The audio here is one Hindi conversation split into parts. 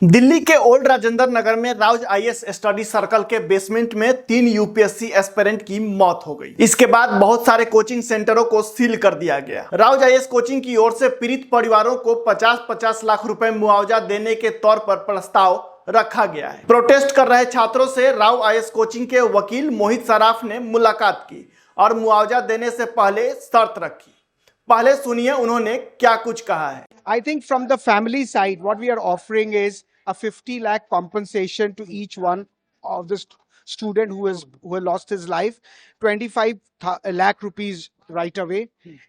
दिल्ली के ओल्ड राजेंद्र नगर में राउज आईएएस स्टडी सर्कल के बेसमेंट में 3 यूपीएससी एस्पिरेंट की मौत हो गई। इसके बाद बहुत सारे कोचिंग सेंटरों को सील कर दिया गया। राउज आईएएस कोचिंग की ओर से पीड़ित परिवारों को 50-50 लाख रुपए मुआवजा देने के तौर पर प्रस्ताव रखा गया है। प्रोटेस्ट कर रहे छात्रों से राउज आईएएस कोचिंग के वकील मोहित सराफ ने मुलाकात की और मुआवजा देने से पहले शर्त रखी। पहले सुनिए उन्होंने क्या कुछ कहा है। I think from the family side, what we are offering is a 50 lakh compensation to each one of the student who has lost his life, 25 lakh rupees right away,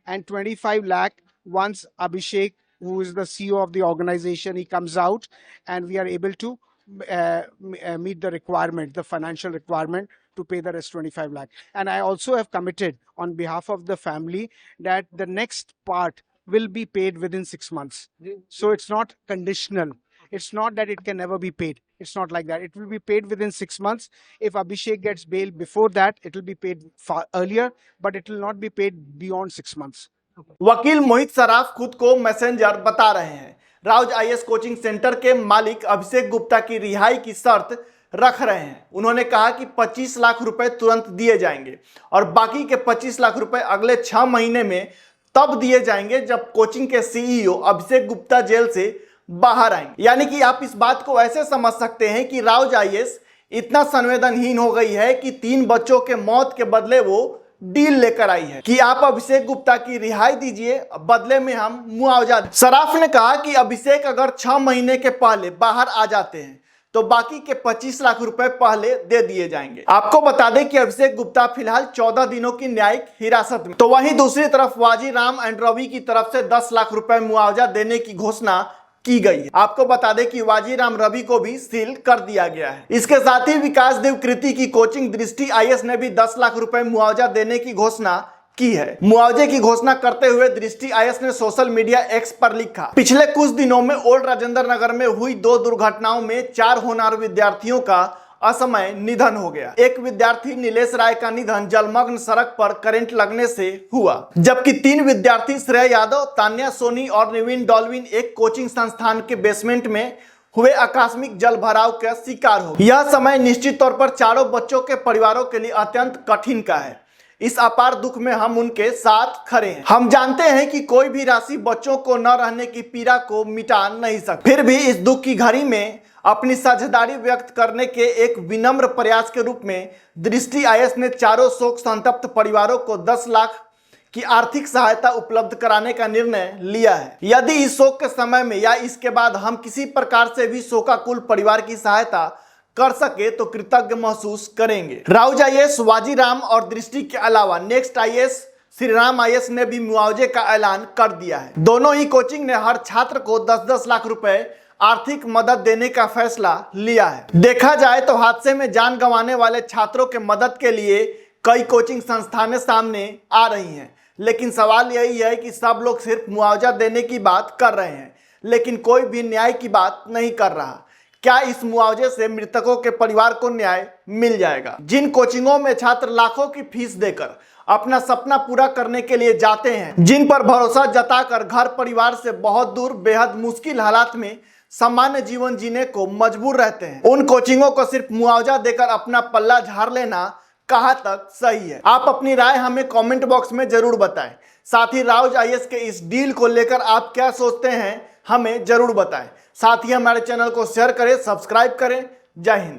and 25 lakh once Abhishek, who is the CEO of the organization, he comes out, and we are able to meet the requirement, the financial requirement to pay the rest 25 lakh. And I also have committed on behalf of the family that the next part will be paid within 6 months. So it's not conditional. It's not that it can never be paid. It's not like that. It will be paid within 6 months. If Abhishek gets bail before that, it will be paid far earlier, but it will not be paid beyond 6 months. वकील मोहित सराफ खुद को मैसेंजर बता रहे हैं। राउज आईएएस कोचिंग सेंटर के मालिक अभिषेक गुप्ता की रिहाई की शर्त रख रहे हैं। उन्होंने कहा कि 25 लाख रुपए तुरंत दिए जाएंगे और बाकी के 25 लाख रुपए अगले 6 महीने में तब दिए जाएंगे जब कोचिंग के सीईओ अभिषेक गुप्ता जेल से बाहर आएंगे। यानी कि आप इस बात को ऐसे समझ सकते हैं कि राउज आईएएस इतना संवेदनहीन हो गई है कि 3 बच्चों के मौत के बदले वो डील लेकर आई है कि आप अभिषेक गुप्ता की रिहाई दीजिए, बदले में हम मुआवजा। सराफ ने कहा कि अभिषेक अगर 6 महीने के पहले बाहर आ जाते हैं तो बाकी के 25 लाख रुपए पहले दे दिए जाएंगे। आपको बता दें कि अभिषेक गुप्ता फिलहाल 14 दिनों की न्यायिक हिरासत में। तो वहीं दूसरी तरफ वाजीराम एंड रवि की तरफ से 10 लाख रुपए मुआवजा देने की घोषणा की गई है। आपको बता दें कि वाजीराम रवि को भी सील कर दिया गया है। इसके साथ ही विकास देव कृति की कोचिंग दृष्टि आईएएस ने भी 10 लाख रुपए मुआवजा देने की घोषणा की है। मुआवजे की घोषणा करते हुए दृष्टि आईएएस ने सोशल मीडिया एक्स पर लिखा, पिछले कुछ दिनों में ओल्ड राजेंद्र नगर में हुई 2 दुर्घटनाओं में 4 होनहार विद्यार्थियों का असमय निधन हो गया। एक विद्यार्थी नीलेश राय का निधन जलमग्न सड़क पर करंट लगने से हुआ, जबकि 3 विद्यार्थी श्रेय यादव, तान्या सोनी और निविन डॉल्विन एक कोचिंग संस्थान के बेसमेंट में हुए आकस्मिक जल भराव का शिकार हो। यह समय निश्चित तौर पर चारों बच्चों के परिवारों के लिए अत्यंत कठिन का है। इस अपार दुख में हम उनके साथ खड़े हैं। हम जानते हैं कि कोई भी राशि बच्चों को न रहने की पीड़ा को मिटा नहीं सकती। फिर भी इस दुख की घड़ी में अपनी साझेदारी व्यक्त करने के एक विनम्र प्रयास के रूप में दृष्टि आईएएस ने चारों शोक संतप्त परिवारों को 10 लाख की आर्थिक सहायता उपलब्ध कराने का निर्णय लिया है। यदि इस शोक के समय में या इसके बाद हम किसी प्रकार से भी शोकाकुल परिवार की सहायता कर सके तो कृतज्ञ महसूस करेंगे। राउज आईएएस, वाजीराम और दृष्टि के अलावा नेक्स्ट आईएएस श्रीराम आईएएस ने भी मुआवजे का ऐलान कर दिया है। दोनों ही कोचिंग ने हर छात्र को 10-10 लाख रुपए आर्थिक मदद देने का फैसला लिया है। देखा जाए तो हादसे में जान गंवाने वाले छात्रों के मदद के लिए कई कोचिंग संस्थानें सामने आ रही हैं, लेकिन सवाल यही है कि सब लोग सिर्फ मुआवजा देने की बात कर रहे हैं, लेकिन कोई भी न्याय की बात नहीं कर रहा। क्या इस मुआवजे से मृतकों के परिवार को न्याय मिल जाएगा? जिन कोचिंगों में छात्र लाखों की फीस देकर अपना सपना पूरा करने के लिए जाते हैं, जिन पर भरोसा जताकर घर परिवार से बहुत दूर बेहद मुश्किल हालात में सामान्य जीवन जीने को मजबूर रहते हैं, उन कोचिंगों को सिर्फ मुआवजा देकर अपना पल्ला झाड़ लेना कहाँ तक सही है? आप अपनी राय हमें कमेंट बॉक्स में जरूर बताएं। साथ ही राउज आईएएस के इस डील को लेकर आप क्या सोचते हैं हमें जरूर बताएं। साथ ही हमारे चैनल को शेयर करें, सब्सक्राइब करें। जय हिंद।